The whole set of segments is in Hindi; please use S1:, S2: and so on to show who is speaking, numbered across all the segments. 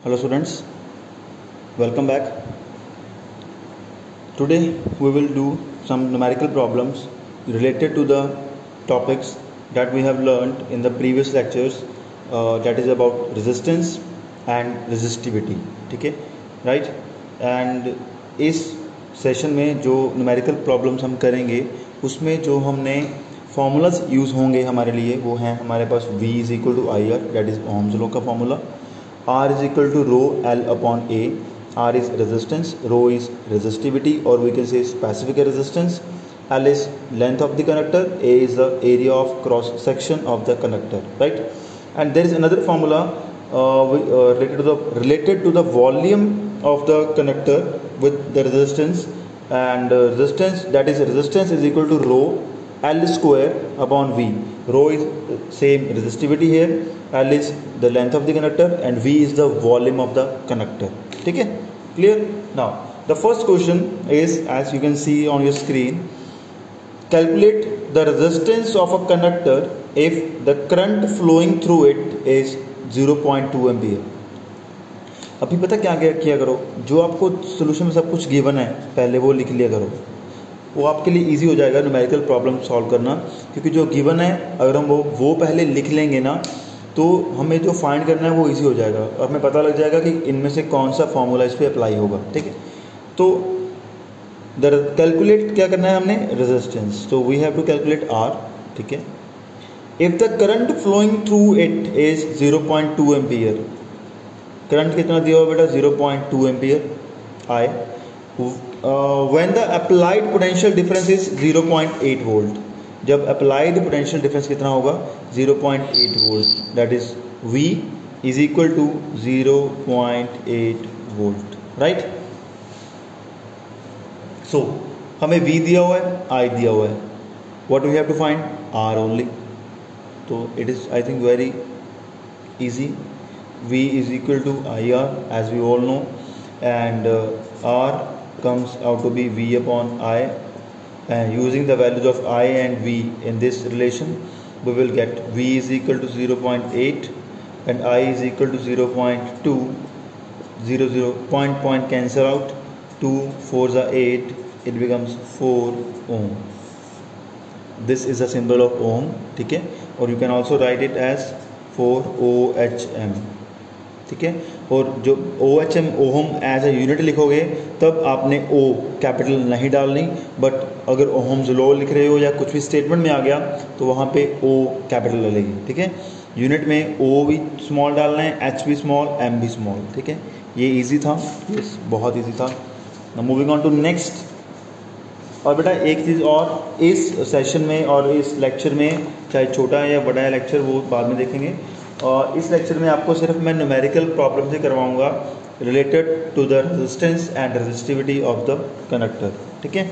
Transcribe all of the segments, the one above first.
S1: Hello students, welcome back. Today we will do some numerical problems related to the topics that we have learned in the previous lectures, that is about resistance and resistivity. ठीक है, right? And इस सेशन में जो न्यूमेरिकल प्रॉब्लम्स हम करेंगे उसमें जो हमने फॉर्मूलाज यूज़ होंगे हमारे लिए वो हैं हमारे पास V is equal to I R, that is Ohm's law का formula. R is equal to rho L upon A. R is resistance, rho is resistivity, or we can say specific resistance. L is length of the conductor, A is the area of cross section of the conductor, right? And there is another formula related to the volume of the conductor with the resistance, and resistance is equal to rho L square upon V. Rho is same resistivity here, L is the length of the conductor, and V is the volume of the conductor. ठीक है, clear? Now the first question is, as you can see on your screen, calculate the resistance of a conductor if the current flowing through it is 0.2 ampere. अभी पता क्या किया करो, जो आपको सोल्यूशन में सब कुछ गिवन है पहले वो लिख लिया करो, वो आपके लिए इजी हो जाएगा न्यूमेरिकल प्रॉब्लम सॉल्व करना. क्योंकि जो गिवन है अगर हम वो पहले लिख लेंगे ना तो हमें जो फाइंड करना है वो इजी हो जाएगा और हमें पता लग जाएगा कि इनमें से कौन सा फॉर्मूला इस पर अप्लाई होगा. ठीक है, तो कैलकुलेट क्या करना है हमने, रेजिस्टेंस. तो we have to calculate R. ठीक है, if the current flowing through it is 0.2 ampere. Current कितना दिया हुआ बेटा, 0.2 ampere. I when the applied potential difference is 0.8 volt. जब अप्लाइड पोटेंशियल डिफरेंस कितना होगा, 0.8 volt, that is V is equal to 0.8 volt, right. So हमें V दिया हुआ है, I दिया हुआ है, what we have to find, R only. तो it is I think very easy. V is equal to IR as we all know, and R comes out to be V upon I. And using the values of I and V in this relation, we will get V is equal to 0.8 and I is equal to 0.2. 0 point cancel out, 2 4s are 8, it becomes 4 ohm. This is a symbol of ohm. ठीक है, or you can also write it as 4 OHM. ठीक है, और जो OHM ohm as a unit लिखोगे तब आपने O कैपिटल नहीं डालनी, बट अगर ओहम्स लॉ लिख रहे हो या कुछ भी स्टेटमेंट में आ गया तो वहाँ पे O कैपिटल लगेगी. ठीक है, यूनिट में O भी स्मॉल डालना है, H भी स्मॉल, M भी स्मॉल. ठीक है, ये इजी था, यस बहुत इजी था. Now moving on to next. और बेटा एक चीज़ और, इस सेशन में और इस लेक्चर में, चाहे छोटा है या बड़ा है लेक्चर वो बाद में देखेंगे, और इस लेक्चर में आपको सिर्फ मैं न्यूमेरिकल प्रॉब्लम से करवाऊंगा related to the resistance and resistivity of the conductor. ठीक है,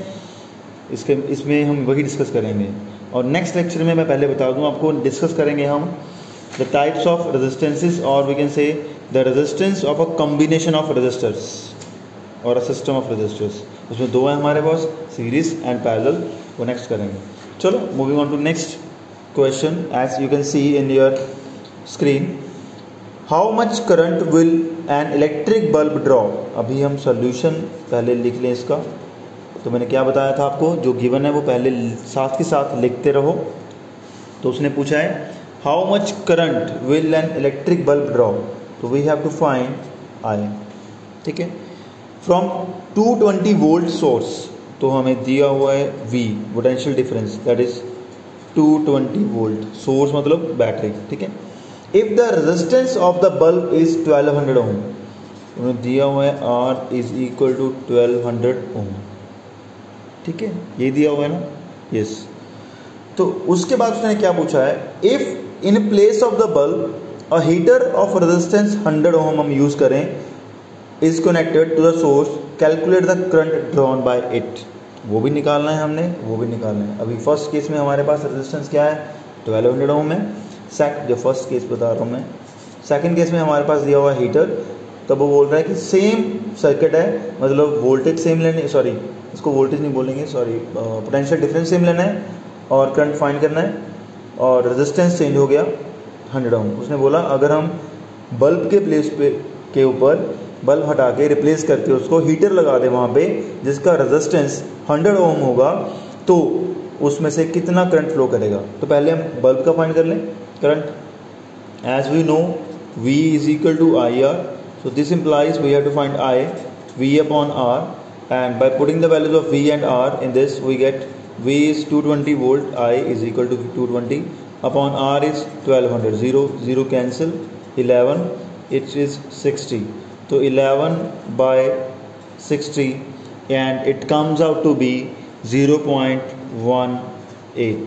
S1: इसमें हम वही डिस्कस करेंगे. और नेक्स्ट लेक्चर में मैं पहले बता दूं आपको, डिस्कस करेंगे हम द टाइप्स ऑफ रेजिस्टेंसेस, और we can say the resistance of a combination of resistors और अ सिस्टम ऑफ रेजिस्टर्स. उसमें दो है हमारे पास, सीरीज एंड पैरेलल, वो नेक्स्ट करेंगे. चलो moving on to next question. As you can see in your screen, how much current will an electric bulb draw. अभी हम सोल्यूशन पहले लिख लें इसका. तो मैंने क्या बताया था आपको, जो गिवन है वो पहले साथ के साथ लिखते रहो. तो उसने पूछा है how much current will an electric bulb draw. तो we have to find I. ठीक है, फ्रॉम 220 वोल्ट सोर्स. तो हमें दिया हुआ है V potential difference, that is 220 volt. Source मतलब बैटरी. ठीक है, if the resistance of the bulb is 1200 ओम. उन्हें दिया हुआ है R इज इक्वल टू 1200 ओम. ठीक है, ये दिया हुआ है ना, यस. तो उसके बाद उसने क्या पूछा है, if in place of the bulb a heater of resistance 100 ohm हम यूज करें is connected to the source, calculate the current drawn by it. वो भी निकालना है हमने, वो भी निकालना है. अभी फर्स्ट केस में हमारे पास रेजिस्टेंस क्या है, 1200 ओम है. जो फर्स्ट केस बता रहा हूँ मैं, सेकंड केस में हमारे पास दिया हुआ है हीटर. तब वो बोल रहा है कि सेम सर्किट है, मतलब वोल्टेज सेम लेने, सॉरी इसको वोल्टेज नहीं बोलेंगे, सॉरी पोटेंशियल डिफरेंस सेम लेना है और करंट फाइंड करना है, और रेजिस्टेंस चेंज हो गया 100 ओम. उसने बोला अगर हम बल्ब के प्लेस पे के ऊपर बल्ब हटा के रिप्लेस करके उसको हीटर लगा दें वहाँ पे जिसका रेजिस्टेंस 100 ओम होगा, तो उसमें से कितना करंट फ्लो करेगा। तो पहले हम बल्ब का फाइंड कर लें current. As we know V is equal to IR, so this implies we have to find I, V upon R, and by putting the values of V and R in this we get V is 220 volt, I is equal to 220 upon R is 1200, 0 cancel, 11 it is 60, so 11 by 60 and it comes out to be 0.18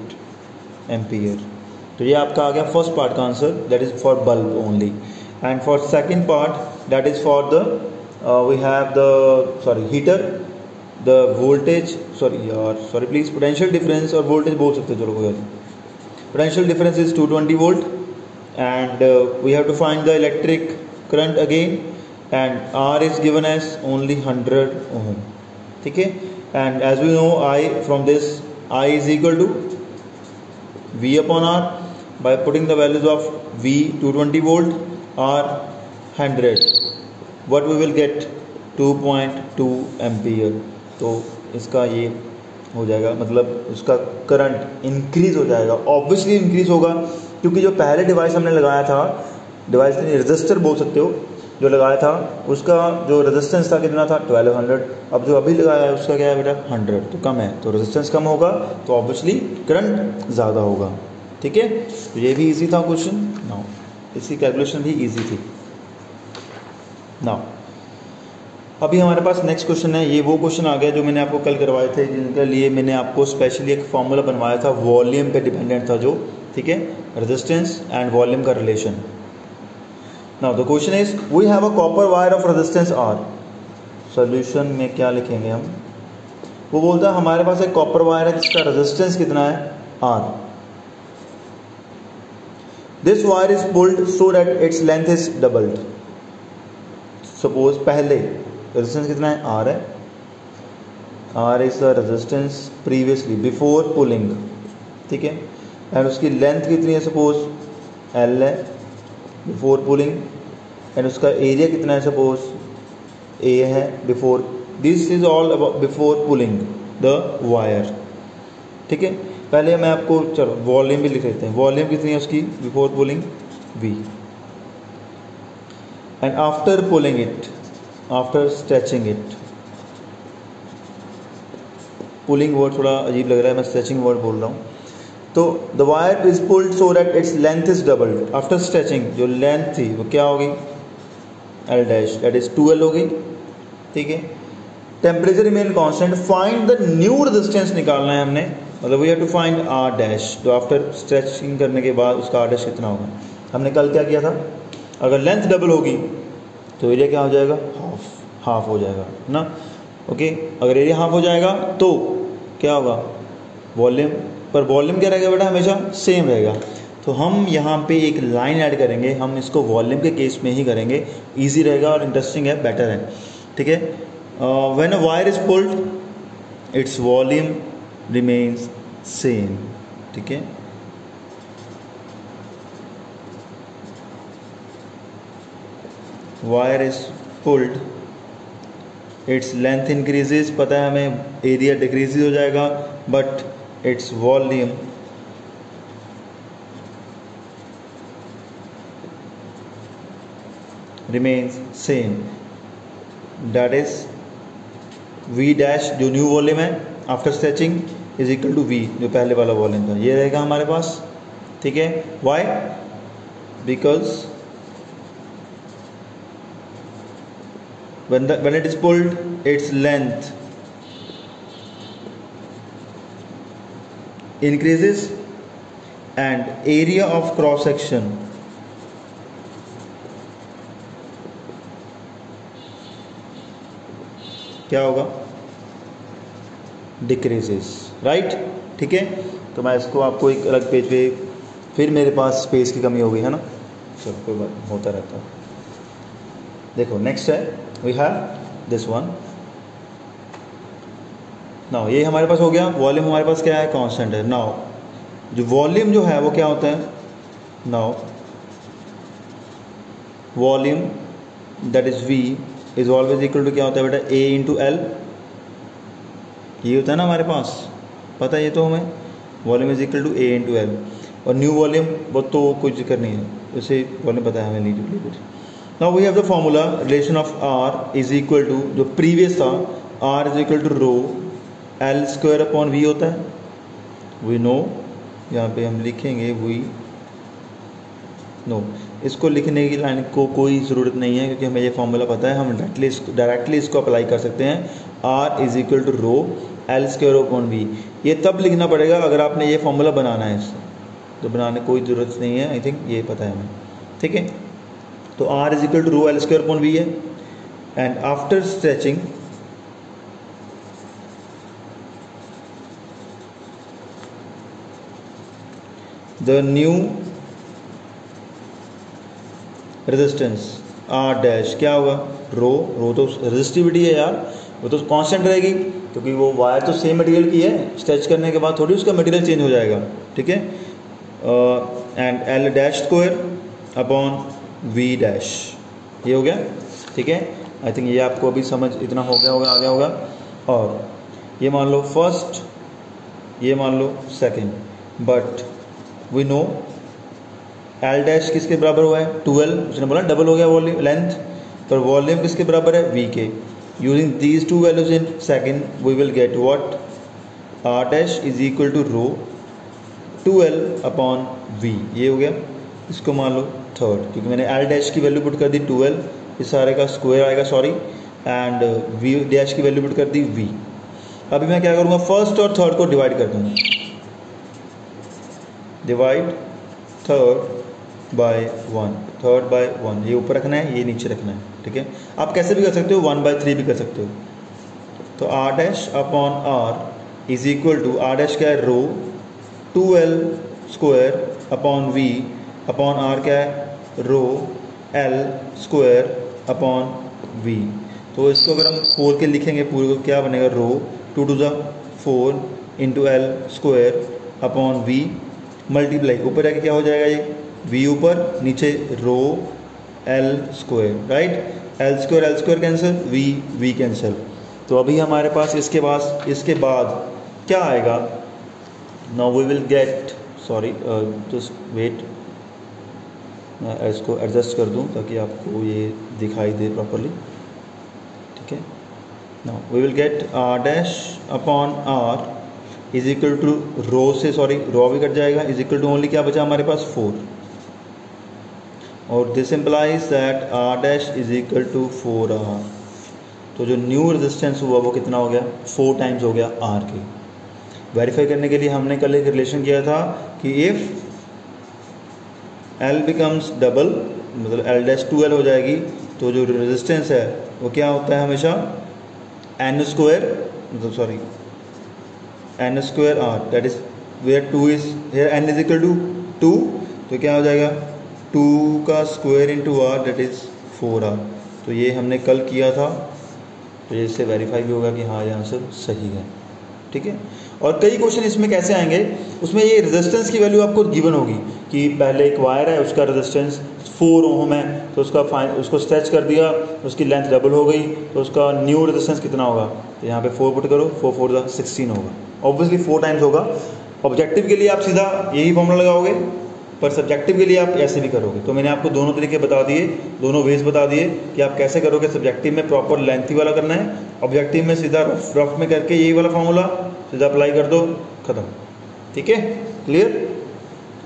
S1: ampere. तो ये आपका आ गया फर्स्ट पार्ट का answer, that is for bulb only. And for second part that is for the we have the heater, the voltage please potential difference और वोल्टेज बोल सकते हो, चलो कोई potential difference is 220 volt and we have to find the electric current again and R is given as only 100 ohm, ठीक है। And as we no I from this I is equal to V upon R, by putting the values of V 220 volt, R 100, what we will get 2.2 ampere. तो इसका ये हो जाएगा, मतलब उसका करंट इंक्रीज हो जाएगा, ऑब्वियसली इंक्रीज होगा क्योंकि जो पहले डिवाइस हमने लगाया था, डिवाइस नहीं रजिस्टर बोल सकते हो, जो लगाया था उसका जो रेजिस्टेंस था कितना था 1200, अब जो अभी लगाया है उसका क्या है बेटा 100, तो कम है, तो रेजिस्टेंस कम होगा तो ऑब्वियसली करंट ज़्यादा होगा, ठीक है। तो ये भी इजी था क्वेश्चन, नाउ इसकी कैलकुलेशन भी इजी थी। नाउ अभी हमारे पास नेक्स्ट क्वेश्चन है, ये वो क्वेश्चन आ गया जो मैंने आपको कल करवाए थे, जिनके लिए मैंने आपको स्पेशली एक फॉर्मूला बनवाया था, वॉल्यूम पे डिपेंडेंट था जो, ठीक है, रेजिस्टेंस एंड वॉल्यूम का relation. Now the question is we have a copper wire of resistance R. Solution में क्या लिखेंगे हम, वो बोलता है हमारे पास एक कॉपर वायर है जिसका रेजिस्टेंस कितना है R. This wire is pulled so that its length is doubled. Suppose पहले रेजिस्टेंस कितना है R है, R is the resistance previously before pulling, ठीक है, एंड उसकी लेंथ कितनी है, सपोज L है बिफोर पुलिंग, एंड उसका एरिया कितना है, सपोज A है before, this is all about before pulling the wire, ठीक है। पहले मैं आपको चलो वॉल्यूम भी लिख लेते हैं, वॉल्यूम कितनी है उसकी before pulling V, and after pulling it, after stretching it, pulling word थोड़ा अजीब लग रहा है, मैं स्ट्रेचिंग वर्ड बोल रहा हूँ। तो the wire is pulled so that its length is doubled, after stretching जो लेंथ थी वो क्या होगी L dash, that is 2L हो गई, ठीक है। Temperature remain constant, find the new resistance निकालना है हमने, मतलब we have to find R dash, तो आफ्टर स्ट्रेचिंग करने के बाद उसका R डैश कितना होगा। हमने कल क्या किया था, अगर लेंथ डबल होगी तो एरिया क्या हो जाएगा, हाफ हो जाएगा ना, ओके। अगर एरिया हाफ हो जाएगा तो क्या होगा वॉल्यूम, पर वॉल्यूम क्या रहेगा बेटा हमेशा सेम रहेगा। तो हम यहाँ पे एक लाइन ऐड करेंगे, हम इसको वॉल्यूम के केस में ही करेंगे, इजी रहेगा और इंटरेस्टिंग है, बेटर है, ठीक है। When a wire is pulled its volume remains same, ठीक है। Wire is pulled its length increases, पता है हमें एरिया डिक्रीज हो जाएगा, but its volume remains same, that is V dash जो न्यू वॉल्यूम है after stretching is equal to V जो पहले वाला वॉल्यूम था, ये रहेगा हमारे पास, ठीक है। Why? Because when it is pulled its length increases and area of cross section क्या होगा डिक्रीजेस, राइट, ठीक है। तो मैं इसको आपको एक अलग पेज पे, फिर मेरे पास स्पेस की कमी हो गई है ना, चलो कोई बात, होता रहता है। देखो नेक्स्ट है we have this one, now ये हमारे पास हो गया, वॉल्यूम हमारे पास क्या है कांस्टेंट है। नाउ जो वॉल्यूम जो है वो क्या होता है, now volume that is V is always equal to क्या होता है बेटा, A इंटू एल। ये होता है ना हमारे पास, पता है ये तो हमें, volume is equal to A into L. और न्यू वॉल्यूम वो तो कोई जिक्र नहीं है, उसे वॉल्यूम पता है हमें, need to liquid. Now we have the formula relation of R is equal to, जो प्रीवियस था, R is equal to rho L square upon V होता है। वी नो, यहाँ पे हम लिखेंगे वी नो, इसको लिखने की लाइन को कोई ज़रूरत नहीं है क्योंकि हमें ये फॉर्मूला पता है, हम डायरेक्टली इसको अप्लाई कर सकते हैं। R is equal to rho L square upon V। ये तब लिखना पड़ेगा अगर आपने ये फॉर्मूला बनाना है, इससे तो बनाने कोई ज़रूरत नहीं है, आई थिंक ये पता है हमें, ठीक है। तो R is equal to rho L square upon V है, and after stretching the new resistance R dash क्या होगा, रो तो रेजिस्टिविटी है यार, वो तो कांस्टेंट रहेगी क्योंकि वो वायर तो सेम मटेरियल की है, स्ट्रेच करने के बाद थोड़ी उसका मटेरियल चेंज हो जाएगा, ठीक है। And L dash square upon V dash, ये हो गया, ठीक है। आई थिंक ये आपको अभी समझ इतना हो गया होगा, आ गया होगा। और ये मान लो फर्स्ट, ये मान लो second, but we know L dash किसके बराबर हुआ है, 12, उसने बोला डबल हो गया वॉल्यूम लेंथ, पर वॉल्यूम किसके बराबर है, V के। Using these two values in second we will get what, R dash is equal to rho 12 upon V, ये हो गया। इसको मान लो थर्ड, क्योंकि मैंने L डैश की वैल्यू पुट कर दी 12, इस सारे का स्क्वायर आएगा सॉरी, एंड V डैश की वैल्यू पुट कर दी V। अभी मैं क्या करूँगा, फर्स्ट और थर्ड को डिवाइड कर दूँगा, divide third by 1, third by 1, ये ऊपर रखना है, ये नीचे रखना है, ठीक है। आप कैसे भी कर सकते हो, 1/3 भी कर सकते हो। तो R dash upon R is equal to, R dash क्या है, rho 2L square upon V upon R क्या है, rho L square upon V। तो इसको अगर हम खोल के लिखेंगे पूरे को, क्या बनेगा, rho 2 to the 4 into L square upon V multiply, ऊपर आके क्या हो जाएगा, ये V ऊपर, नीचे rho L square, right. L square cancel, V cancel. तो अभी हमारे पास इसके बाद क्या आएगा, now we will get, sorry just wait, मैं इसको एडजस्ट कर दूं ताकि आपको ये दिखाई दे प्रॉपरली, ठीक है। Now we will get R dash upon R is equal to rho से, सॉरी रो भी कट जाएगा, इज इक्वल टू ओनली क्या बचा हमारे पास, 4, और this implies that R dash is equal to 4R। तो जो न्यू रेजिस्टेंस हुआ वो कितना हो गया, 4 टाइम्स हो गया R के। वेरीफाई करने के लिए हमने कल एक रिलेशन किया था कि इफ़ L बिकम्स डबल, मतलब L डैश 2L हो जाएगी, तो जो रेजिस्टेंस है वो क्या होता है हमेशा, N स्क्वायर, मतलब sorry N square R, that is where 2 is here, N is equal to 2, तो क्या हो जाएगा 2 का square into R, that is 4R। तो ये हमने कल किया था, तो इससे वेरीफाई भी होगा कि हाँ ये आंसर सही है, ठीक है। और कई क्वेश्चन इसमें कैसे आएंगे, उसमें ये रेजिस्टेंस की वैल्यू आपको गिवन होगी कि पहले एक वायर है, उसका रेजिस्टेंस 4 ओम है, तो उसको स्ट्रेच कर दिया, उसकी लेंथ डबल हो गई, तो उसका न्यू रेजिस्टेंस कितना होगा, तो यहाँ पे 4 पुट करो, 4 4 16 होगा, ऑब्वियसली 4 टाइम्स होगा। ऑब्जेक्टिव के लिए आप सीधा यही फॉर्मूला लगाओगे, पर सब्जेक्टिव के लिए आप ऐसे भी करोगे। तो मैंने आपको दोनों तरीके बता दिए, दोनों वेज बता दिए कि आप कैसे करोगे। सब्जेक्टिव में प्रॉपर लेंथी वाला करना है, ऑब्जेक्टिव में सीधा रफ में करके यही वाला फॉर्मूला सीधा अप्लाई कर दो, खत्म, ठीक है, क्लियर,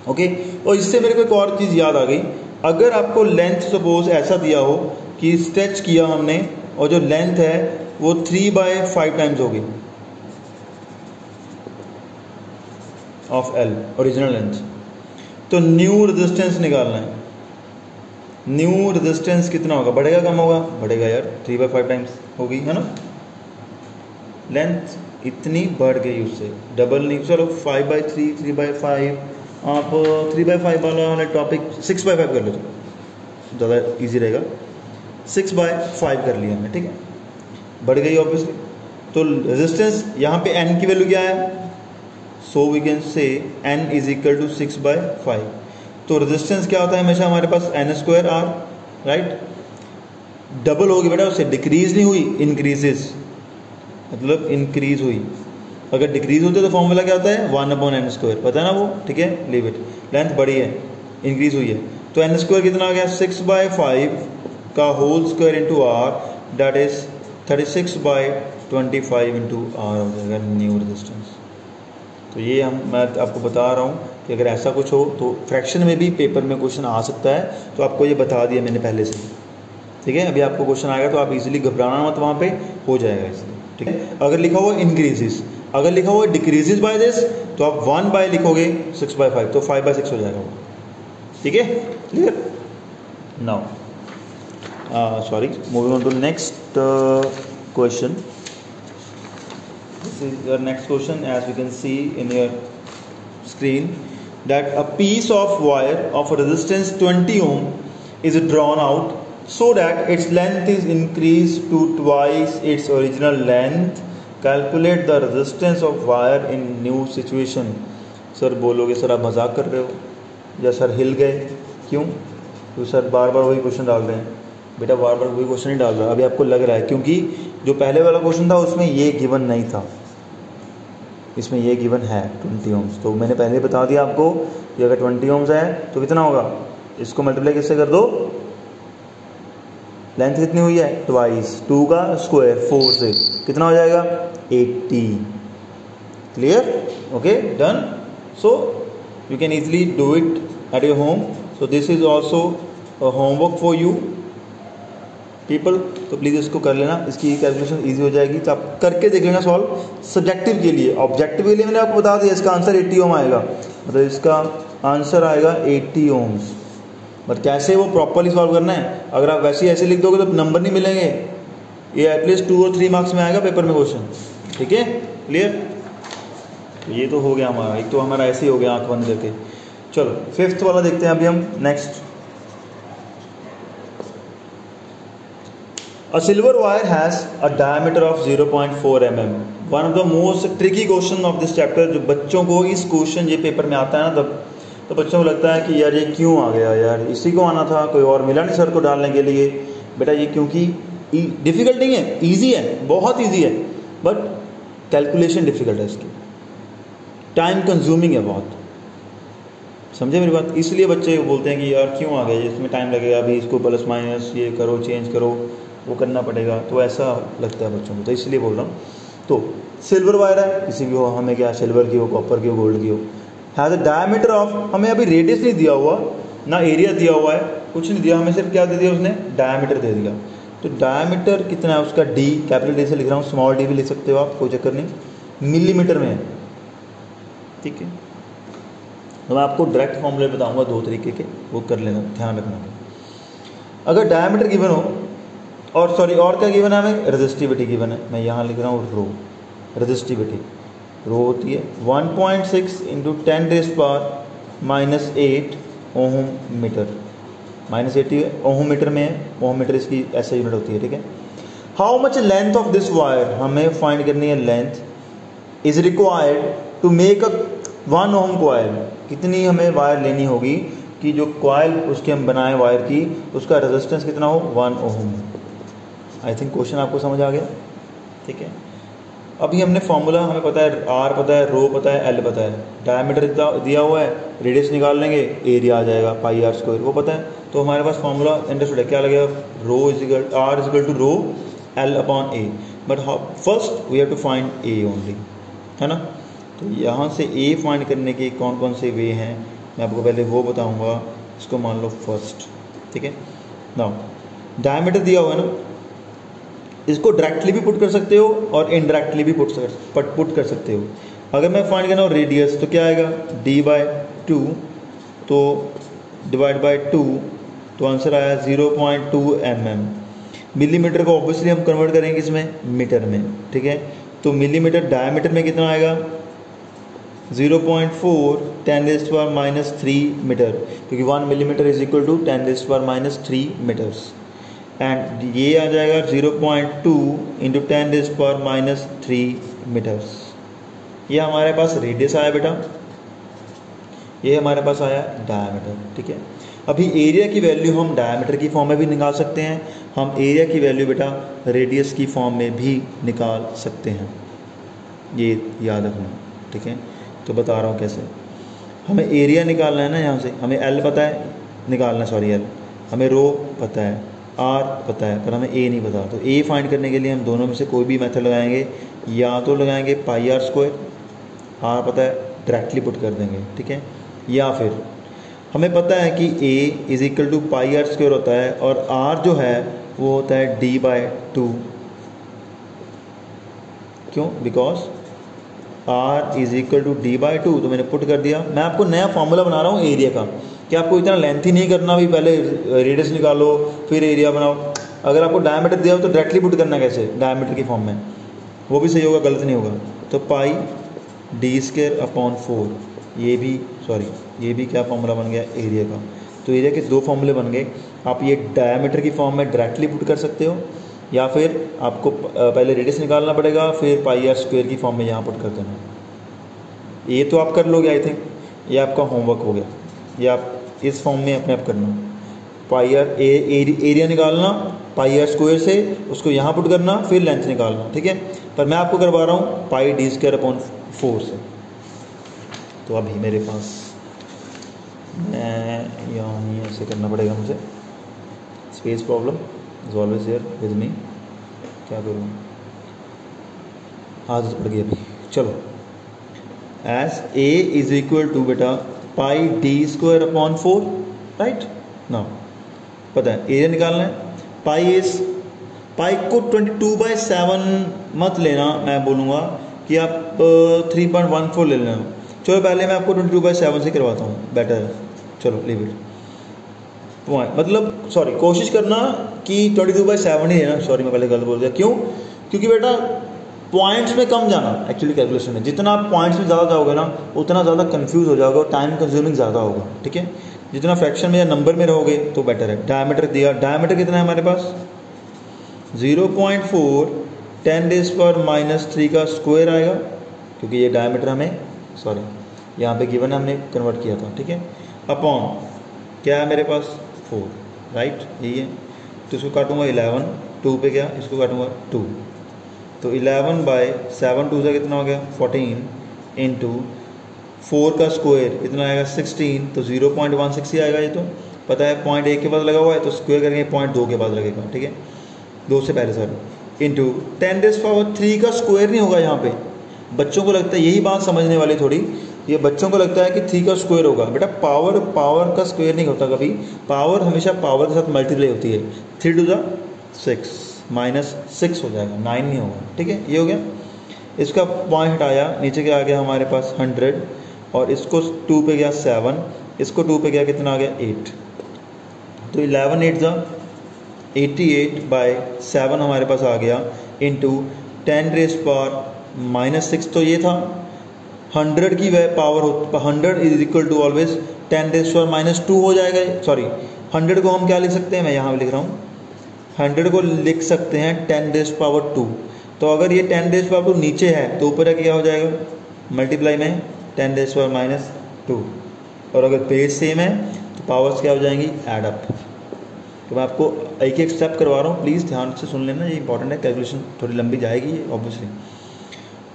S1: ओके। और इससे मेरे को एक और चीज़ याद आ गई, अगर आपको लेंथ सपोज ऐसा दिया हो कि स्ट्रेच किया हमने और जो लेंथ है वो 3/5 टाइम्स होगी ऑफ L ओरिजिनल लेंथ, तो न्यू रेजिस्टेंस निकालना है। न्यू रेजिस्टेंस कितना होगा, बढ़ेगा कम होगा, बढ़ेगा यार, 3/5 टाइम्स होगी, है ना। लेंथ इतनी बढ़ गई, उससे डबल नहीं, चलो 5/3 3/5, आप 3/5 वाला टॉपिक 6/5 कर लो, तो ज़्यादा इजी रहेगा, 6/5 कर लिया हमने, ठीक है, बढ़ गई ऑब्वियसली। तो रेजिस्टेंस यहाँ पे n की वैल्यू क्या है, so we can say n is equal to 6/5। तो रेजिस्टेंस क्या होता है हमेशा हमारे पास, N square R, right. Double होगी बेटा, उससे डिक्रीज नहीं हुई, इंक्रीजेस, मतलब इंक्रीज हुई। अगर डिक्रीज होते तो फॉर्मूला क्या होता है, 1/n², पता है ना वो, ठीक है, लीव इट। लेंथ बढ़ी है, इंक्रीज हुई है, तो n² कितना आ गया, 6/5 का whole square into R, that is 36/25 into R हो जाएगा न्यू रेजिस्टेंस। तो ये मैं आपको बता रहा हूँ कि अगर ऐसा कुछ हो तो फ्रैक्शन में भी पेपर में क्वेश्चन आ सकता है, तो आपको ये बता दिया मैंने पहले से, ठीक है। अभी आपको क्वेश्चन आएगा तो आप इजीली घबराना मत, वहाँ पे हो जाएगा इसलिए, ठीक है। अगर लिखा हुआ इंक्रीजेस, अगर लिखा हुआ डिक्रीजेस बाय दिस, तो आप 1 बाय लिखोगे 6/5, तो 5/6 हो जाएगा वो, ठीक है, clear. Now sorry, moving on to next question. This is your next question, as you can see in your screen, that a piece of wire of a resistance 20 ohm is drawn out so that its length is increased to twice its original length. Calculate the resistance of wire in new situation. Sir बोलोगे सर आप मजाक कर रहे हो या सर हिल गए, क्यों? तो सर बार बार वही क्वेश्चन डाल रहे हैं। बेटा बार बार वही क्वेश्चन नहीं डाल रहा, अभी आपको लग रहा है, क्योंकि जो पहले वाला क्वेश्चन था उसमें ये गिवन नहीं था, इसमें ये गिवन है 20 ओम्स। तो मैंने पहले बता दिया आपको कि अगर 20 ओम्स है तो कितना होगा, इसको मल्टीप्लाई किससे कर दो, लेंथ कितनी हुई है, ट्वाइस, 2 का स्क्वायर 4 से, कितना हो जाएगा 80। Clear, okay, done. So you can easily do it at your home. So this is also homework for you people, तो प्लीज़ इसको कर लेना, इसकी कैलकुलेशन इजी हो जाएगी। तो आप करके देख लेना सॉल्व, सब्जेक्टिव के लिए। ऑब्जेक्टिव के लिए मैंने आपको बता दिया इसका आंसर 80 ओम आएगा, मतलब इसका आंसर आएगा 80 ओम्स। बट कैसे वो प्रॉपरली सॉल्व करना है, अगर आप वैसे ऐसे लिख दोगे तो नंबर नहीं मिलेंगे, ये एटलीस्ट 2 और 3 मार्क्स में आएगा पेपर में क्वेश्चन, ठीक है, क्लियर। ये तो हो गया हमारा, एक तो हमारा ऐसे ही हो गया आंख बंद करके। चलो 5th वाला देखते हैं अभी हम next. A silver wire has a diameter of 0.4 mm. One of the most tricky question of this chapter, जो बच्चों को इस क्वेश्चन ये पेपर में आता है ना, तब तो बच्चों को लगता है कि यार ये क्यों आ गया, यार इसी को आना था, कोई और मिला नहीं सर को डालने के लिए। बेटा ये क्योंकि डिफ़िकल्ट नहीं है, ईजी है, बहुत ईजी है, बट कैलकुलेशन डिफ़िकल्ट है इसकी, टाइम कंज्यूमिंग है बहुत, समझे मेरी बात। इसलिए बच्चे बोलते हैं कि यार क्यों आ गया, इसमें टाइम लगेगा, अभी इसको प्लस माइनस ये करो, चेंज करो, वो करना पड़ेगा, तो ऐसा लगता है बच्चों को, तो इसलिए बोल रहा हूँ। तो सिल्वर वायर है, किसी भी हो, हमें क्या सिल्वर की हो, कॉपर की हो, गोल्ड की हो, हैज़ अ डायमीटर ऑफ, हमें अभी रेडियस नहीं दिया हुआ ना एरिया दिया हुआ है, कुछ नहीं दिया, हमें सिर्फ क्या दे दिया उसने, डायमीटर दे दिया। तो डायमीटर कितना है उसका, डी, कैपिटल डी से लिख रहा हूँ, स्मॉल डी भी लिख सकते हो आप, कोई चक्कर नहीं, मिलीमीटर में है, ठीक है। तो मैं आपको डायरेक्ट फॉर्मूले बताऊँगा 2 तरीके के, वो कर लेना, ध्यान रखना। अगर डायमीटर गिवन हो, और सॉरी और क्या गिवन है हमें, रेजिस्टिविटी गिवन है, मैं यहाँ लिख रहा हूँ रो, रेजिस्टिविटी रो होती है 1.6 इंटू 10⁻⁻8 ओम मीटर, -80 ओम मीटर में है, ओम मीटर इसकी ऐसे यूनिट होती है, ठीक है। How much length of this wire, हमें फाइंड करनी है length, is required to make a 1 ohm coil, कितनी हमें वायर लेनी होगी कि जो कॉइल उसके हम बनाए वायर की, उसका रेजिस्टेंस कितना हो, 1 ओम। आई थिंक क्वेश्चन आपको समझ आ गया, ठीक है। अभी हमने फॉर्मूला, हमें पता है आर पता है, रो पता है, एल पता है, डायमीटर दिया हुआ है, रेडियस निकाल लेंगे, एरिया आ जाएगा πr², वो पता है। तो हमारे पास फॉर्मूला अंडरस्टूड है, क्या लगेगा, rho R is equal to rho L upon A, but first we have to find A only, है ना। तो यहाँ से ए फाइंड करने के कौन कौन से वे हैं, मैं आपको पहले वो बताऊँगा, इसको मान लो फर्स्ट, ठीक है। नाउ डायमीटर दिया हुआ है ना, इसको डायरेक्टली भी पुट कर सकते हो और इनडायरेक्टली भी पुट कर सकते हो। अगर मैं फाइंड करना हो रेडियस, तो क्या आएगा, d/2, तो डिवाइड बाय 2, तो आंसर आया 0.2 mm। मिलीमीटर को ऑब्वियसली हम कन्वर्ट करेंगे इसमें मीटर में, ठीक है। तो मिलीमीटर डायमीटर में कितना आएगा, 0.4 10⁻³ मीटर, क्योंकि 1 millimetre is equal to 10⁻³ metres, and ये आ जाएगा 0.2 इंटू 10⁻³ मीटर्स। ये हमारे पास रेडियस आया बेटा, ये हमारे पास आया डायमीटर, ठीक है। अभी एरिया की वैल्यू हम डायमीटर की फॉर्म में भी निकाल सकते हैं, हम एरिया की वैल्यू बेटा रेडियस की फॉर्म में भी निकाल सकते हैं, ये याद रखना, ठीक है। तो बता रहा हूँ कैसे। हमें एरिया निकालना है ना, यहाँ से हमें एल पता है निकालना, सॉरी एल, हमें रो पता है, आर पता है, पर हमें ए नहीं पता। तो ए फाइंड करने के लिए हम दोनों में से कोई भी मेथड लगाएंगे, या तो लगाएंगे पाई आर स्क्वायर, आर पता है डायरेक्टली पुट कर देंगे, ठीक है। या फिर हमें पता है कि a is equal to pi R square होता है, और r जो है वो होता है d/2। क्यों? Because r is equal to d/2, तो मैंने पुट कर दिया। मैं आपको नया फॉर्मूला बना रहा हूँ एरिया का, कि आपको इतना लेंथी नहीं करना भी, पहले रेडियस निकालो फिर एरिया बनाओ। अगर आपको डायमीटर दिया हो तो डायरेक्टली पुट करना कैसे, डायमीटर की फॉर्म में, वो भी सही होगा, गलत नहीं होगा। तो पाई d²/4, ये भी सॉरी ये भी क्या फॉर्मूला बन गया एरिया का। तो एरिया के दो फॉर्मूले बन गए। आप ये डायमीटर की फॉर्म में डायरेक्टली पुट कर सकते हो, या फिर आपको पहले रेडियस निकालना पड़ेगा, फिर पाई आर स्क्वायर की फॉर्म में यहाँ पुट कर देना। ये तो आप कर लोगे आई थिंक, ये आपका होमवर्क हो गया, ये आप इस फॉर्म में अपने आप करना। पाई आर एरिया निकालना पाई आर स्क्वायर से, उसको यहाँ पुट करना, फिर लेंथ निकालना, ठीक है। पर मैं आपको करवा रहा हूँ पाई d²/4 से। तो अभी मेरे पास, मैं यहाँ ऐसे करना पड़ेगा मुझे, space problem is always here with me, क्या करूँ, आदत पड़ गई अभी। चलो, as a is equal to बेटा पाई d²/4, राइट ना, पता है एरिया निकालना है। पाई को 22/7 मत लेना, मैं बोलूँगा कि आप 3.14 ले लेना। चलो पहले मैं आपको 22/7 से करवाता हूँ, बेटर है, चलो लीव इट। मतलब सॉरी, कोशिश करना कि 22/7 ही है ना, सॉरी मैं पहले गलत बोल दिया। क्यों? क्योंकि बेटा पॉइंट्स में कम जाना एक्चुअली कैलकुलेशन में, जितना आप पॉइंट्स में ज़्यादा जाओगे ना उतना ज़्यादा कंफ्यूज हो जाओगे और टाइम कंज्यूमिंग ज़्यादा होगा, ठीक है। जितना फ्रैक्शन में या नंबर में रहोगे तो बेटर है। डायमीटर दिया, डायमीटर कितना है हमारे पास 0.4 10⁻³ का स्क्वायर आएगा, क्योंकि ये डायमीटर हमें सॉरी यहाँ पे गिवन है, हमने कन्वर्ट किया था, ठीक है। अपॉन क्या है मेरे पास 4, राइट, यही है। तो इसको काटूंगा 11, 2 पे क्या, इसको काटूंगा 2, तो 11/7 2 से कितना हो गया 14 इंटू 4 का स्क्वायर इतना आएगा 16, तो 0.16 ही आएगा। ये तो पता है, पॉइंट 1 के बाद लगा हुआ है तो स्क्वायर करेंगे पॉइंट 2 के बाद लगेगा, ठीक है, 2 से पहले सॉरी, इंटू 10⁻³ का स्क्वायर नहीं होगा यहाँ पे। बच्चों को लगता है, यही बात समझने वाली थोड़ी, ये बच्चों को लगता है कि 3 का स्क्वायर होगा। बेटा पावर का स्क्वायर नहीं होता कभी, पावर हमेशा पावर के साथ मल्टीप्लाई होती है। 3 2 6 -6 हो जाएगा, 9 नहीं होगा, ठीक है। ये हो गया, इसका पॉइंट हटाया, नीचे क्या आ गया हमारे पास 100, और इसको 2 पे गया 7, इसको 2 पे गया कितना आ गया 8, तो 11 8 88/7 हमारे पास आ गया, इंटू 10⁻⁻6, तो ये था 100 की वह पावर हो, 100 इज इक्वल टू ऑलवेज 10⁻² हो जाएगा। सॉरी 100 को हम क्या लिख सकते हैं, मैं यहाँ लिख रहा हूँ 100 को लिख सकते हैं 10⁻²। तो अगर ये 10⁻² नीचे है तो ऊपर क्या हो जाएगा, मल्टीप्लाई में 10⁻², और अगर बेस सेम है तो पावर्स क्या हो जाएंगी, ऐड अप। तो मैं आपको एक एक स्टेप करवा रहा हूँ, प्लीज़ ध्यान से सुन लेना, ये इंपॉर्टेंट है, कैलकुलेशन थोड़ी लंबी जाएगी ये ऑब्वियसली।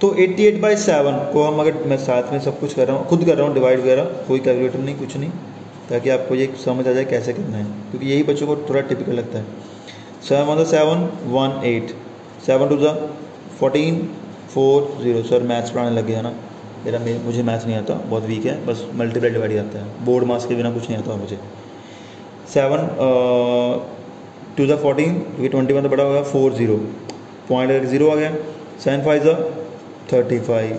S1: तो 88/7 को हम, अगर मैं साथ में सब कुछ कर रहा हूँ, खुद कर रहा हूँ डिवाइड वगैरह, कोई कैलकुलेटर नहीं, कुछ नहीं, ताकि आपको ये समझ आ जाए कैसे करना है, क्योंकि यही बच्चों को थोड़ा टिपिकल लगता है। 7 7 1 8, 7 2 14 4 0। सर मैथ्स पढ़ाने लग गया ना, मुझे मैथ्स नहीं आता, बहुत वीक है, बस मल्टीप्लाई डिवाइड आता है, बोर्ड मार्क्स के बिना कुछ नहीं आता मुझे। 7 2 14, क्योंकि 21 तो बड़ा होगा, 4 0, पॉइंट अगर 0 आ गया, 7 5 35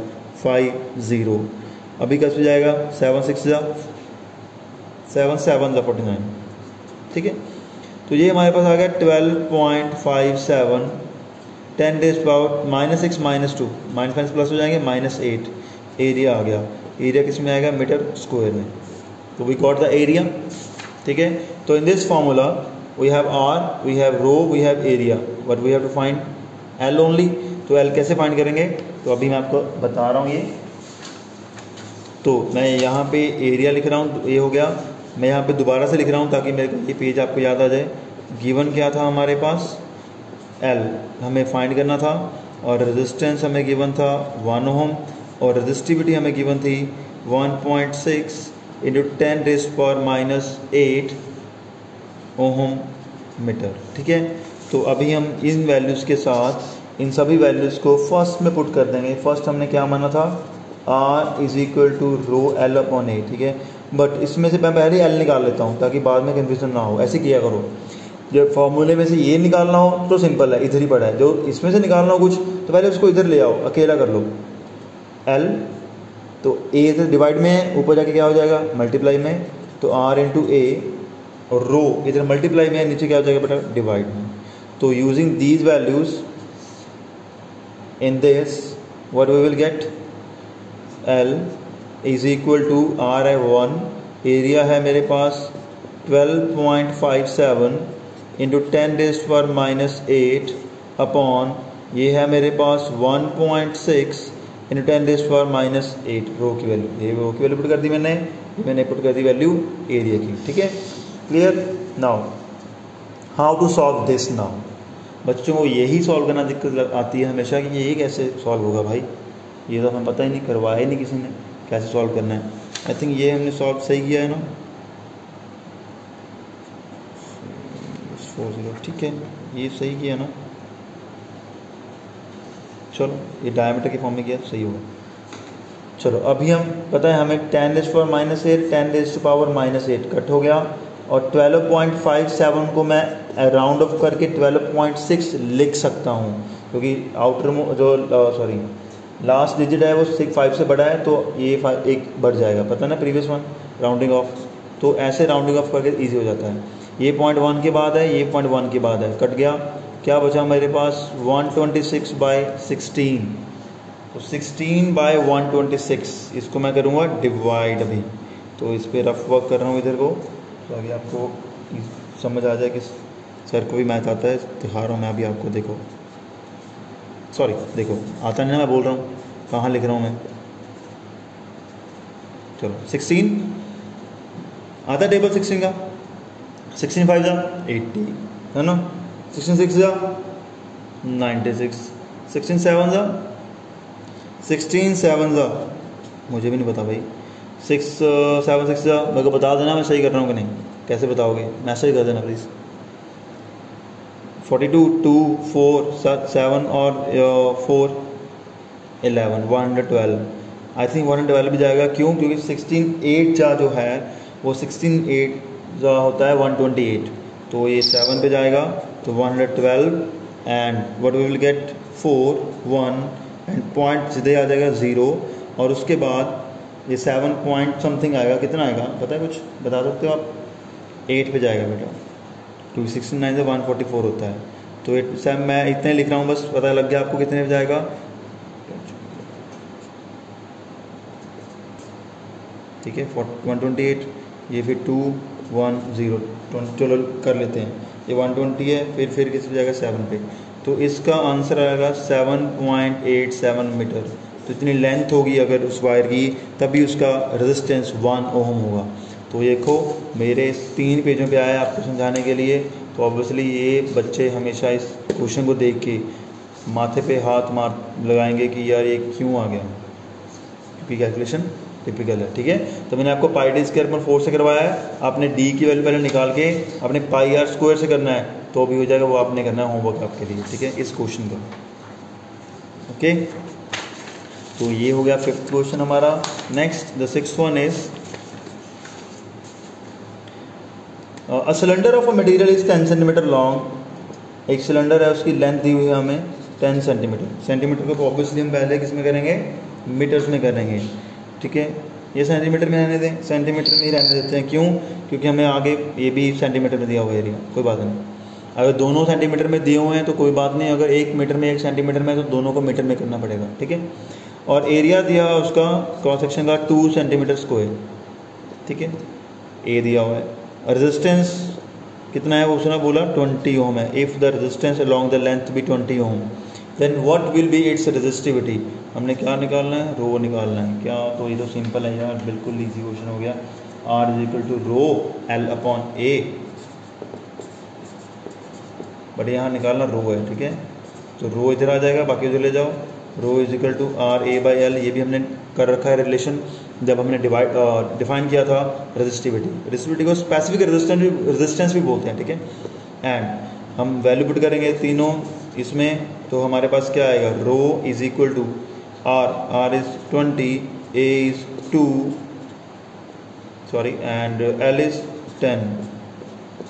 S1: 5 0। अभी कैसे जाएगा, 7 6 7 7 49, ठीक है। तो ये हमारे पास आ गया 12.57, 10⁻⁻6 -2, माइनस प्लस हो जाएंगे -8, एरिया आ गया। एरिया किस में आएगा, मीटर स्क्वायर में। तो वी गॉट द एरिया, ठीक है। तो in this formula we have R, we have rho, we have area, but we have to find L only. तो एल कैसे फाइंड करेंगे, तो अभी मैं आपको बता रहा हूँ। ये तो मैं यहाँ पे एरिया लिख रहा हूँ, ये हो गया मैं यहाँ पे दोबारा से लिख रहा हूँ ताकि मेरे को ये पेज आपको याद आ जाए। गिवन क्या था हमारे पास, L हमें फाइंड करना था, और रेजिस्टेंस हमें गिवन था 1 ओम, और रेजिस्टिविटी हमें गिवन थी 1.6 इंटू 10⁻⁸ ओम मीटर। ठीक है, तो अभी हम इन वैल्यूज़ के साथ इन सभी वैल्यूज़ को फर्स्ट में पुट कर देंगे। फर्स्ट हमने क्या माना था, R is equal to rho L upon A। ठीक है, बट इसमें से मैं पहले L निकाल लेता हूँ ताकि बाद में कन्फ्यूजन ना हो। ऐसे किया करो, जब फॉर्मूले में से ये निकालना हो तो सिंपल है, इधर ही पड़ा है। जो इसमें से निकालना हो कुछ तो पहले उसको इधर ले आओ, अकेला कर लो। L तो A इधर डिवाइड में है, ऊपर जाके क्या हो जाएगा मल्टीप्लाई में, तो R इंटू A, और रो इधर मल्टीप्लाई में है, नीचे क्या हो जाएगा बेटा डिवाइड में। तो using these values in this what we will get, L is equal to R है 1, एरिया है मेरे पास 12.57 इंटू 10⁻⁸ अपॉन ये है मेरे पास 1.6 इंटू 10⁻⁸ रो की वैल्यू, ये रो की वैल्यू पुट कर दी मैंने पुट कर दी वैल्यू एरिया की। ठीक है, clear. Now how to solve this. Now बच्चों को यही सॉल्व करना दिक्कत आती है हमेशा कि ये कैसे सॉल्व होगा भाई, ये तो हमें पता ही नहीं, करवाया ही नहीं किसी ने कैसे सॉल्व करना है। आई थिंक ये हमने सॉल्व सही किया है ना, 40। ठीक है, ये सही किया ना, चलो ये डायमीटर के फॉर्म में किया सही होगा। चलो अभी हम पता है हमें 10⁻⁸ 10⁻⁻8 कट हो गया, और 12.57 को मैं राउंड ऑफ करके 12.6 लिख सकता हूँ, क्योंकि आउटर जो सॉरी लास्ट डिजिट है वो 5 से बड़ा है, तो ये 1 बढ़ जाएगा, पता ना प्रीवियस वन राउंडिंग ऑफ, तो ऐसे राउंडिंग ऑफ करके ईजी हो जाता है। ये 0.1 के बाद है, ये 0.1 के बाद है, कट गया, क्या बचा मेरे पास 126/16, तो 16/126 इसको मैं करूँगा डिवाइड अभी। तो इस पर रफ वर्क कर रहा हूँ इधर को, तो आगे आपको समझ आ जाए कि सर को भी मैथ आता है, दिखा रहा हूँ मैं अभी आपको। देखो सॉरी देखो आता नहीं ना, मैं बोल रहा हूँ कहाँ लिख रहा हूँ मैं। चलो 16 आता टेबल 16 का, 16 5 80 है ना, 16 6 96, 16 7 मुझे भी नहीं पता भाई, 6 7 6 मेरे को बता देना मैं सही कर रहा हूँ कि नहीं। कैसे बताओगे, मैसेज कर देना प्लीज़। 42 2 4 7 और 4 11 112। आई थिंक 112 भी जाएगा, क्यों, क्योंकि 16 8 जा जो है वो 16 8 जा होता है 128, तो ये 7 पे जाएगा तो 112, and what we will get 4 1 and point सीधे आ जाएगा 0, और उसके बाद ये 7 पॉइंट समथिंग आएगा, कितना आएगा पता है, कुछ बता सकते हो आप, 8 पे जाएगा बेटा, क्योंकि 69 से 144 होता है, तो 8 से मैं इतने लिख रहा हूँ, बस पता लग गया आपको कितने पे जाएगा। ठीक है 128, ये फिर 2 1 0, चलो कर लेते हैं, ये 120 है, फिर किस पे जाएगा 7 पे, तो इसका आंसर आएगा 7.87 मीटर। तो इतनी लेंथ होगी अगर उस वायर की, तभी उसका रेजिस्टेंस 1 ओम होगा। तो देखो मेरे 3 पेजों पे आया आपको समझाने के लिए, तो ऑब्वियसली ये बच्चे हमेशा इस क्वेश्चन को देख के माथे पे हाथ मार लगाएंगे कि यार ये क्यों आ गया, क्योंकि कैलकुलेशन टिपिकल है। ठीक है, तो मैंने आपको पाई डी स्क्वायर पर 4 से करवाया है, आपने डी की वैल्यू पहले निकाल के अपने पाई आर स्क्वायर से करना है, तो भी हो जाएगा, वो आपने करना है होमवर्क आपके लिए। ठीक है, इस क्वेश्चन का। ओके, तो ये हो गया 5th क्वेश्चन हमारा। Next the 6th one is a cylinder of a material is 10 centimetre long. एक सिलेंडर है, उसकी लेंथ दी हुई है हमें 10 सेंटीमीटर। सेंटीमीटर को ऑब्वियसली हम पहले किस में करेंगे, मीटर्स में करेंगे। ठीक है, ये सेंटीमीटर में रहने दें, सेंटीमीटर में ही रहने देते हैं, क्यों, क्योंकि हमें आगे ये भी सेंटीमीटर में दिया हुआ एरिया, कोई बात नहीं। अगर दोनों सेंटीमीटर में दिए हुए हैं तो कोई बात नहीं, अगर 1 मीटर में 1 सेंटीमीटर में, तो दोनों को मीटर में करना पड़ेगा। ठीक है, और एरिया दिया उसका क्रॉस सेक्शन का 2 सेंटीमीटर स्क्वायर। ठीक है, ए दिया हुआ है। रेजिस्टेंस कितना है वो उसने बोला 20 ओम है। If the resistance along the length भी 20 ohm, then what will be its resistivity. हमने क्या निकालना है, रो निकालना है क्या, तो ये तो सिंपल है यार, बिल्कुल ईजी क्वेश्चन हो गया। R is equal to rho L upon A, but यहाँ निकालना रो है, ठीक है। तो रो इधर आ जाएगा, बाकी उधर ले जाओ। Rho is equal to R A by L, ये भी हमने कर रखा है रिलेशन जब हमने डिफाइन किया था रेजिस्टिविटी को स्पेसिफिक रेजिस्टेंस भी बोलते हैं, ठीक है। एंड हम वैल्यू पुट करेंगे तीनों इसमें, तो हमारे पास क्या आएगा, rho is equal to R is 20, A is 2 sorry and L is 10,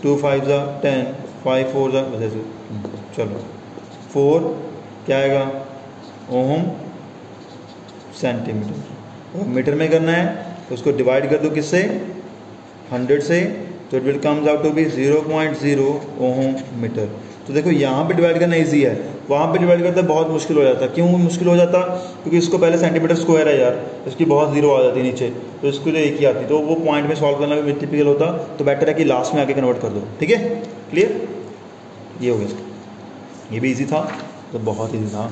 S1: 2 5 जा 10, 5 4 जा चलो 4 क्या आएगा ओम सेंटीमीटर। और मीटर में करना है तो उसको डिवाइड कर दो किससे, 100 से, तो it will comes out to be 0.0 ohm metre. तो देखो यहाँ पे डिवाइड करना इजी है, वहाँ पे डिवाइड करता बहुत मुश्किल हो जाता। क्यों मुश्किल हो जाता, क्योंकि इसको पहले सेंटीमीटर स्क्वायर है यार, इसकी बहुत जीरो आ जाती है नीचे, तो इसको तो एक ही आती, तो वो पॉइंट में सॉल्व करना भी टिपिकल होता। तो बेटर है कि लास्ट में आके कन्वर्ट कर दो, ठीक है। क्लियर, ये हो गया, ये भी इजी था, तो बहुत ईजी था।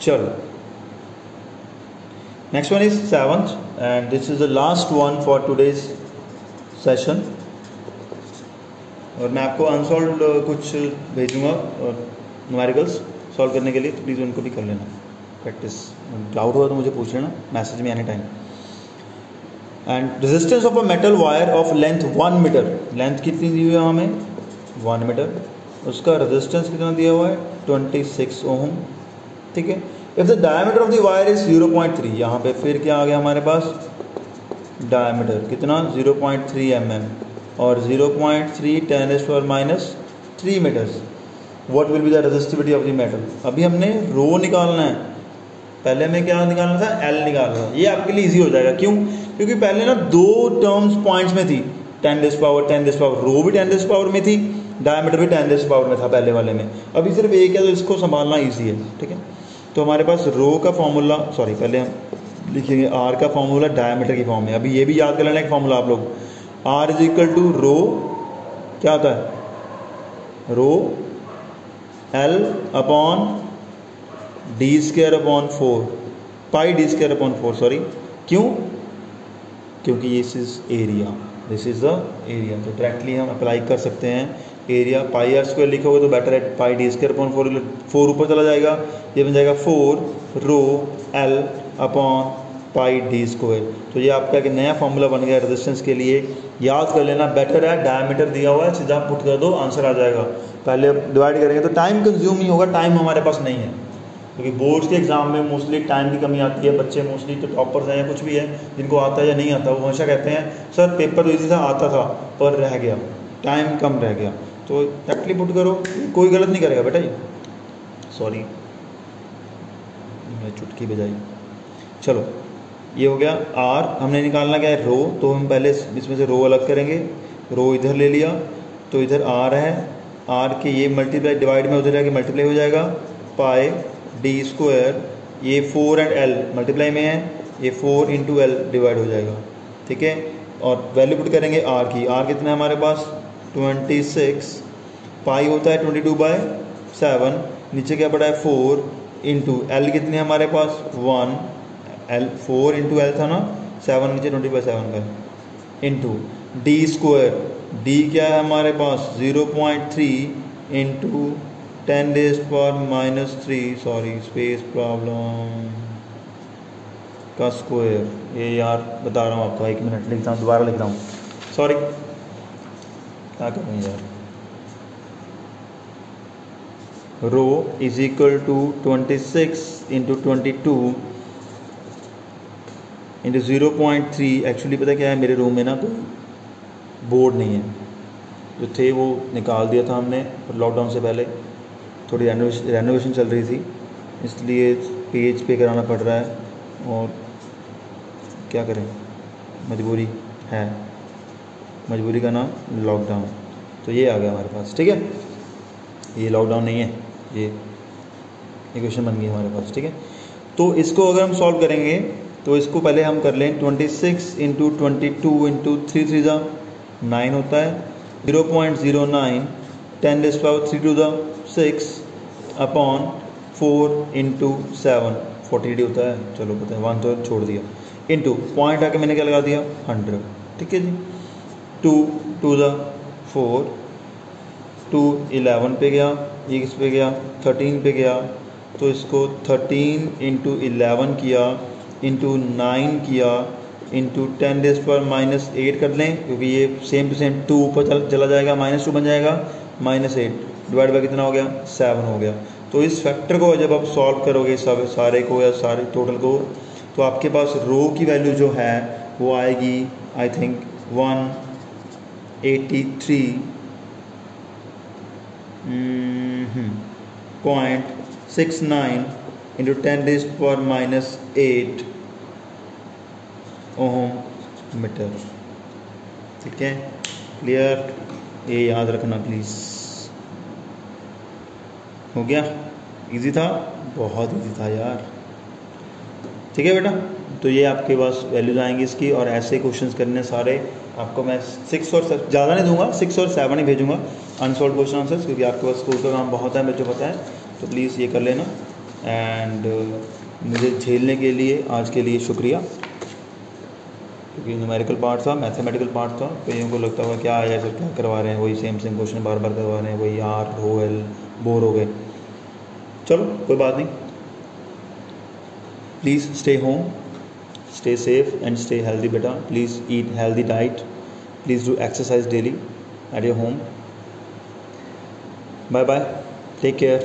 S1: चलो next one is 7th and this is the last one for today's session. और मैं आपको अनसॉल्व कुछ भेजूंगा न्यूमेरिकल्स सॉल्व करने के लिए, तो प्लीज़ उनको भी कर लेना प्रैक्टिस। डाउट हुआ तो मुझे पूछ लेना मैसेज में any time. And resistance of a metal wire of length 1 metre, length कितनी दी हुई है हमें 1 मीटर, उसका रेजिस्टेंस कितना दिया हुआ है 26 ओम, ठीक है। If the diameter of the wire is 0.3, यहाँ पे फिर क्या आ गया हमारे पास, डायमीटर कितना 0.3 mm और 0.3 10⁻³ metres. What will be the resistivity of the metal. अभी हमने रो निकालना है, पहले हमें क्या निकालना था, एल निकालना था। ये आपके लिए इजी हो जाएगा, क्यों, क्योंकि पहले ना दो टर्म्स पॉइंट्स में थी, 10⁻, रो भी 10⁻ में थी, डायमीटर भी 10⁻ में था पहले वाले में। अभी सिर्फ एक है, तो इसको संभालना ईजी है, ठीक है। तो हमारे पास रो का फॉर्मूला, सॉरी पहले हम लिखेंगे आर का फॉर्मूला डायमीटर की फॉर्म में। अभी ये भी याद कर लेना एक फॉर्मूला आप लोग, आर इज इक्वल टू रो क्या होता है, रो L upon D square upon 4, पाई डी स्क्वायर अपॉन 4, सॉरी क्यों, क्योंकि ये is area, this is the area. तो डायरेक्टली हम अप्लाई कर सकते हैं एरिया, पाई आर स्क्वायर लिखोगे तो बेटर है, पाई डी स्क्वायर अपॉन 4 ऊपर चला जाएगा, ये बन जाएगा 4 रो L upon pi D square. तो ये आपका एक नया फॉर्मूला बन गया रेजिस्टेंस के लिए, याद कर लेना, बेटर है। डायमीटर दिया हुआ है, सीधा पुट कर दो, आंसर आ जाएगा। पहले डिवाइड करेंगे तो टाइम कंज्यूम ही होगा, टाइम हमारे पास नहीं है, क्योंकि बोर्ड्स के एग्जाम में मोस्टली टाइम की कमी आती है। बच्चे मोस्टली तो टॉपर्स हैं या कुछ भी है, जिनको आता है या नहीं आता, वो हमेशा कहते हैं सर पेपर तो इजी था, आता था पर रह गया, टाइम कम रह गया। तो एक्चुअली पुट करो, कोई गलत नहीं करेगा बेटा, ये सॉरी मैं चुटकी बजाई। चलो ये हो गया आर, हमने निकालना क्या है रो, तो हम पहले इसमें से रो अलग करेंगे। रो इधर ले लिया तो इधर आर है, आर के ये मल्टीप्लाई डिवाइड में उधर जाके मल्टीप्लाई हो जाएगा, पाई डी स्क्वायर, ये 4 एंड एल मल्टीप्लाई में है, ये 4 इंटू एल डिवाइड हो जाएगा, ठीक है। और वैल्यू पुट करेंगे आर की, आर कितना है हमारे पास 26, पाई होता है 22/7, नीचे क्या पड़ा है 4 इंटू एल कितने हमारे पास 1, एल 4 इंटू एल था ना 7, नीचे 20/7 का, इंटू डी स्क्वायर, डी क्या है हमारे पास 0.3 इंटू 10⁻³ सॉरी स्पेस प्रॉब्लम का स्क्वायर। ये यार बता रहा हूँ आपको, 1 मिनट लिखता हूँ, दोबारा लिख रहा हूँ, सॉरी क्या करूँ यार। Rho is equal to 26 into 22 into 0.3। Actually पता क्या है, मेरे रूम में ना कोई बोर्ड नहीं है, जो थे वो निकाल दिया था हमने लॉकडाउन से पहले, थोड़ी रेनोवेशन चल रही थी, इसलिए पेज पे कराना पड़ रहा है, और क्या करें, मजबूरी है, मजबूरी का नाम लॉकडाउन। तो ये आ गया हमारे पास, ठीक है, ये लॉकडाउन नहीं है, ये इक्वेशन बन गई हमारे पास, ठीक है। तो इसको अगर हम सॉल्व करेंगे तो इसको पहले हम कर लें, 26 इंटू 22 इंटू 3 3 जा 9 होता है, 0.09 10⁻³ अपॉन 4 इंटू 7, 40 होता है, चलो पता है 1 तो छोड़ दिया, इनटू पॉइंट आके मैंने क्या लगा दिया 100, ठीक है जी। 2 2 ज़ा 4, 2 11 पे गया, ये किस पे गया 13 पे गया, तो इसको 13 इंटू 11 किया, इंटू 9 किया, इंटू 10⁻⁻8 कर लें, क्योंकि ये सेम टू सेम 2 ऊपर चला जाएगा, -2 बन जाएगा, -8 डिवाइड बाय कितना हो गया 7 हो गया। तो इस फैक्टर को जब आप सॉल्व करोगे सब सारे को या सारे टोटल को, तो आपके पास रो की वैल्यू जो है वो आएगी I think 183.69 into 10⁻⁸ ohm metre, ठीक है। क्लियर, ये याद रखना प्लीज़। हो गया, इजी था, बहुत इजी था यार, ठीक है बेटा। तो ये आपके पास वैल्यूज आएंगी इसकी, और ऐसे क्वेश्चंस करने सारे आपको मैं 6 और ज़्यादा नहीं दूंगा, 6 और 7 ही भेजूंगा अनसॉल्व क्वेश्चन आंसर्स, क्योंकि आपके पास स्कूल का काम बहुत है मुझे पता है। तो प्लीज़ ये कर लेना, एंड मुझे झेलने के लिए आज के लिए शुक्रिया, क्योंकि न्यूमेरिकल पार्ट था, मैथमेटिकल पार्ट था, कईयों को लगता होगा क्या आया सर क्या करवा रहे हैं, वही सेम क्वेश्चन बार बार करवा रहे हैं, वही आर हो एल, बोर हो गए। चलो कोई बात नहीं, please stay home, stay safe and stay healthy beta, please eat healthy diet, please do exercise daily at your home. Bye bye, take care.